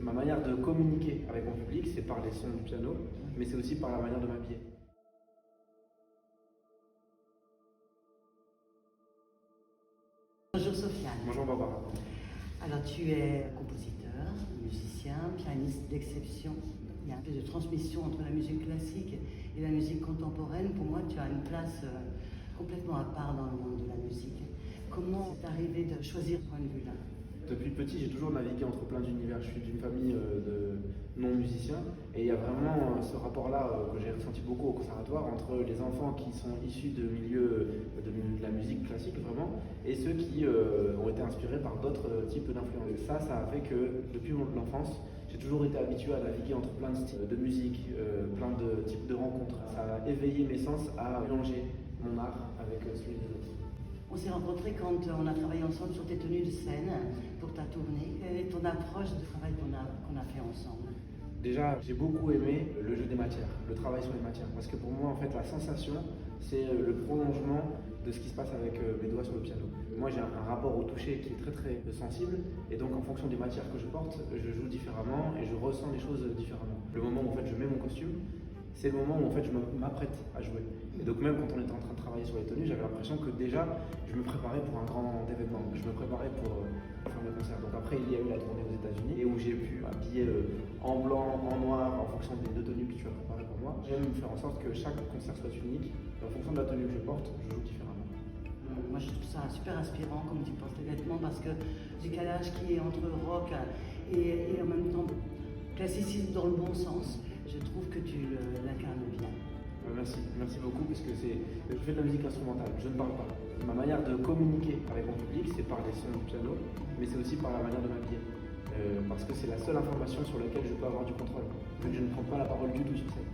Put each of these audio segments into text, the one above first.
Ma manière de communiquer avec mon public, c'est par les sons du piano, mais c'est aussi par la manière de m'habiller. Bonjour Sofiane. Bonjour Barbara. Alors tu es compositeur, musicien, pianiste d'exception. Il y a un peu de transmission entre la musique classique et la musique contemporaine. Pour moi, tu as une place complètement à part dans le monde de la musique. Comment c'est arrivé de choisir ce point de vue-là? Depuis petit, j'ai toujours navigué entre plein d'univers. Je suis d'une famille de non-musiciens et il y a vraiment ce rapport-là que j'ai ressenti beaucoup au conservatoire entre les enfants qui sont issus de milieux de la musique classique vraiment et ceux qui ont été inspirés par d'autres types d'influences. Ça a fait que depuis l'enfance, j'ai toujours été habitué à naviguer entre plein de styles de musique, plein de types de rencontres. Ça a éveillé mes sens à mélanger mon art avec celui des autres. On s'est rencontrés quand on a travaillé ensemble sur tes tenues de scène pour ta tournée. Quelle est ton approche du travail qu'on a fait ensemble? Déjà, j'ai beaucoup aimé le jeu des matières, le travail sur les matières. Parce que pour moi, en fait, la sensation, c'est le prolongement de ce qui se passe avec mes doigts sur le piano. Moi, j'ai un rapport au toucher qui est très très sensible. Et donc, en fonction des matières que je porte, je joue différemment et je ressens les choses différemment. Le moment où en fait, je mets mon costume, c'est le moment où en fait, je m'apprête à jouer. Et donc même quand on était en train de travailler sur les tenues, j'avais l'impression que déjà, je me préparais pour un grand événement. Je me préparais pour faire mes concerts. Donc après, il y a eu la tournée aux États-Unis et où j'ai pu m'habiller en blanc, en noir, en fonction des deux tenues que tu as préparées pour moi. J'aime faire en sorte que chaque concert soit unique. Et en fonction de la tenue que je porte, je joue différemment. Moi, je trouve ça super inspirant comme tu portes tes vêtements parce que le décalage qui est entre rock et en même temps classicisme dans le bon sens, je trouve que tu l'incarnes bien. Merci beaucoup parce que je fais de la musique instrumentale, je ne parle pas. Ma manière de communiquer avec mon public, c'est par les sons du piano, mais c'est aussi par la manière de m'habiller. Parce que c'est la seule information sur laquelle je peux avoir du contrôle, vu que je ne prends pas la parole du tout sur scène.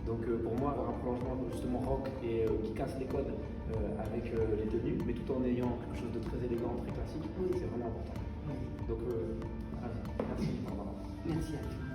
Donc pour moi, avoir un prolongement justement rock et qui casse les codes avec les tenues, mais tout en ayant quelque chose de très élégant, très classique, c'est vraiment important. Donc merci Barbara. Merci à toi.